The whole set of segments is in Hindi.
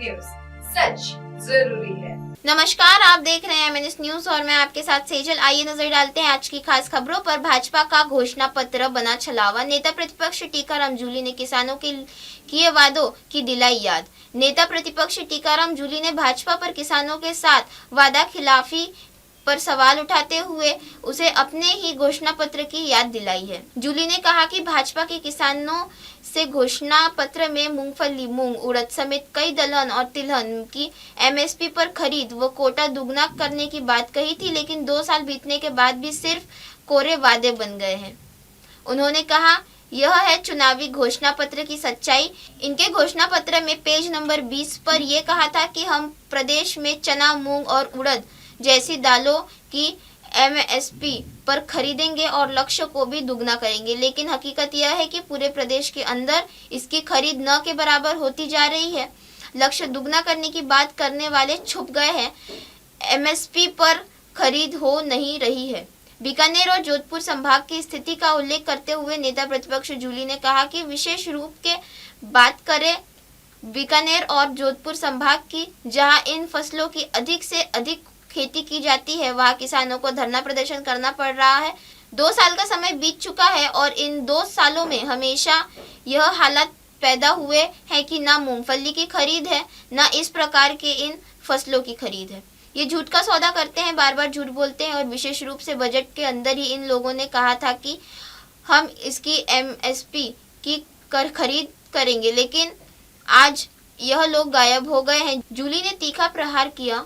न्यूज, सच जरूरी है। नमस्कार, आप देख रहे हैं एमएनएस न्यूज और मैं आपके साथ सेजल। आइए नजर डालते हैं आज की खास खबरों पर। भाजपा का घोषणा पत्र बना छलावा। नेता प्रतिपक्ष टीकाराम जूली ने किसानों के किए वादों की दिलाई याद। नेता प्रतिपक्ष टीकाराम जूली ने भाजपा पर किसानों के साथ वादा खिलाफी पर सवाल उठाते हुए उसे अपने ही घोषणा पत्र की याद दिलाई है। जूली ने कहा कि भाजपा के किसानों से घोषणा पत्र में मूंगफली, मूंग, उड़द समेत कई दलहन और तिलहन की एमएसपी पर खरीद व कोटा दुगना करने की बात कही थी, लेकिन 2 साल बीतने के बाद भी सिर्फ कोरे वादे बन गए हैं। उन्होंने कहा, यह है चुनावी घोषणा पत्र की सच्चाई। इनके घोषणा पत्र में पेज नंबर 20 पर यह कहा था कि हम प्रदेश में चना, मूंग और उड़द जैसी दालों की एमएसपी पर खरीदेंगे और लक्ष्य को भी दुगना करेंगे, लेकिन हकीकत यह है कि पूरे प्रदेश के अंदर इसकी खरीद न के बराबर होती जा रही है। लक्ष्य दुगना करने की बात करने वाले छुप गए हैं, एमएसपी पर खरीद हो नहीं रही है। बीकानेर और जोधपुर संभाग की स्थिति का उल्लेख करते हुए नेता प्रतिपक्ष जूली ने कहा कि विशेष रूप के बात करें बीकानेर और जोधपुर संभाग की, जहां इन फसलों की अधिक से अधिक खेती की जाती है, वहाँ किसानों को धरना प्रदर्शन करना पड़ रहा है। 2 साल का समय बीत चुका है और इन 2 सालों में हमेशा यह हालात पैदा हुए हैं कि ना मूंगफली की खरीद है, ना इस प्रकार के इन फसलों की खरीद है। ये झूठ का सौदा करते हैं, बार बार झूठ बोलते हैं और विशेष रूप से बजट के अंदर ही इन लोगों ने कहा था कि हम इसकी एमएसपी की खरीद करेंगे, लेकिन आज यह लोग गायब हो गए हैं। जूली ने तीखा प्रहार किया।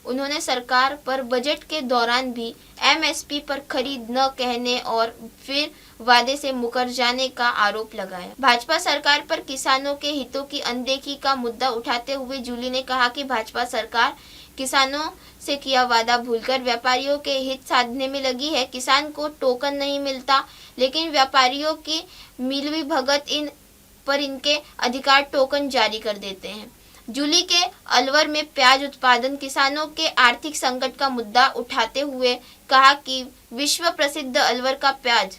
उन्होंने सरकार पर बजट के दौरान भी एमएसपी पर खरीद न कहने और फिर वादे से मुकर जाने का आरोप लगाया। भाजपा सरकार पर किसानों के हितों की अनदेखी का मुद्दा उठाते हुए जूली ने कहा कि भाजपा सरकार किसानों से किया वादा भूलकर व्यापारियों के हित साधने में लगी है। किसान को टोकन नहीं मिलता, लेकिन व्यापारियों की मिलवी भगत इन पर इनके अधिकार टोकन जारी कर देते हैं। जूली के अलवर में प्याज उत्पादन किसानों के आर्थिक संकट का मुद्दा उठाते हुए कहा कि विश्व प्रसिद्ध अलवर का प्याज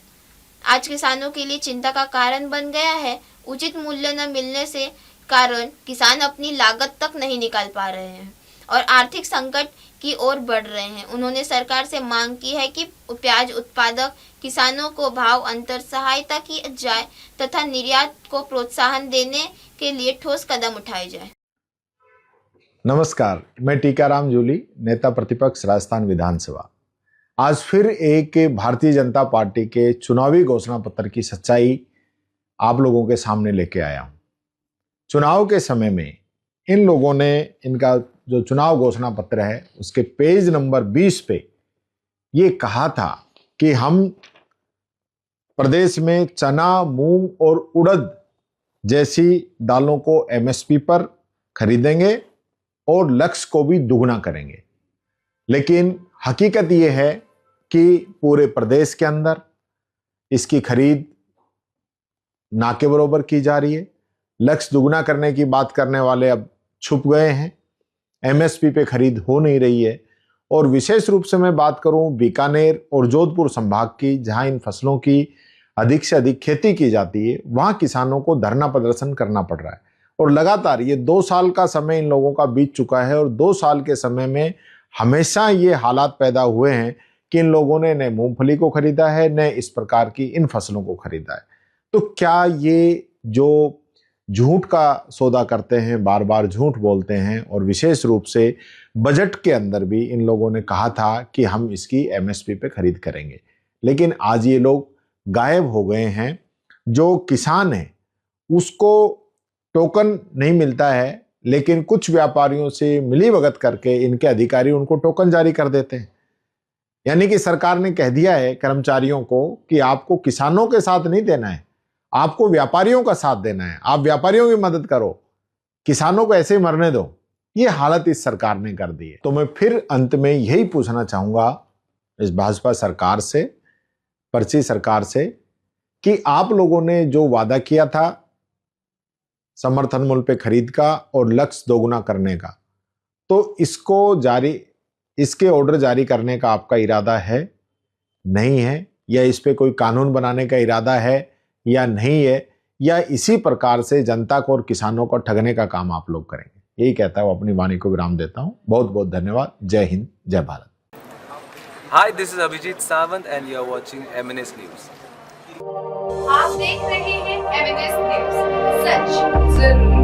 आज किसानों के लिए चिंता का कारण बन गया है। उचित मूल्य न मिलने से कारण किसान अपनी लागत तक नहीं निकाल पा रहे हैं और आर्थिक संकट की ओर बढ़ रहे हैं। उन्होंने सरकार से मांग की है कि प्याज उत्पादक किसानों को भाव अंतर सहायता की जाए तथा निर्यात को प्रोत्साहन देने के लिए ठोस कदम उठाए जाए। नमस्कार, मैं टीकाराम जूली, नेता प्रतिपक्ष राजस्थान विधानसभा। आज फिर एक भारतीय जनता पार्टी के चुनावी घोषणा पत्र की सच्चाई आप लोगों के सामने लेके आया हूं। चुनाव के समय में इन लोगों ने इनका जो चुनाव घोषणा पत्र है उसके पेज नंबर 20 पे ये कहा था कि हम प्रदेश में चना, मूंग और उड़द जैसी दालों को एमएसपी पर खरीदेंगे और लक्ष्य को भी दुगना करेंगे। लेकिन हकीकत यह है कि पूरे प्रदेश के अंदर इसकी खरीद ना के बराबर की जा रही है। लक्ष्य दुगना करने की बात करने वाले अब छुप गए हैं, एमएसपी पे खरीद हो नहीं रही है। और विशेष रूप से मैं बात करूं बीकानेर और जोधपुर संभाग की, जहां इन फसलों की अधिक से अधिक खेती की जाती है, वहां किसानों को धरना प्रदर्शन करना पड़ रहा है। और लगातार ये 2 साल का समय इन लोगों का बीत चुका है और 2 साल के समय में हमेशा ये हालात पैदा हुए हैं कि इन लोगों ने न मूंगफली को खरीदा है, न इस प्रकार की इन फसलों को खरीदा है। तो क्या ये जो झूठ का सौदा करते हैं, बार बार झूठ बोलते हैं और विशेष रूप से बजट के अंदर भी इन लोगों ने कहा था कि हम इसकी एमएसपी पे खरीद करेंगे, लेकिन आज ये लोग गायब हो गए हैं। जो किसान है उसको टोकन नहीं मिलता है, लेकिन कुछ व्यापारियों से मिलीभगत करके इनके अधिकारी उनको टोकन जारी कर देते हैं। यानी कि सरकार ने कह दिया है कर्मचारियों को कि आपको किसानों के साथ नहीं देना है, आपको व्यापारियों का साथ देना है। आप व्यापारियों की मदद करो, किसानों को ऐसे ही मरने दो। ये हालत इस सरकार ने कर दी है। तो मैं फिर अंत में यही पूछना चाहूंगा इस भाजपा सरकार से, पर्ची सरकार से, कि आप लोगों ने जो वादा किया था समर्थन मूल्य पे खरीद का और लक्ष्य दोगुना करने का, तो इसके ऑर्डर जारी करने का आपका इरादा है, नहीं है? या इस पे कोई कानून बनाने का इरादा है या नहीं है? या इसी प्रकार से जनता को और किसानों को ठगने का काम आप लोग करेंगे? यही कहता हूँ, अपनी वाणी को विराम देता हूँ। बहुत बहुत धन्यवाद। जय हिंद, जय Bharat. Hi, this is Abhijit Sawant and you are watching MNS News. आप देख रहे हैं MNS न्यूज, सच जरूरी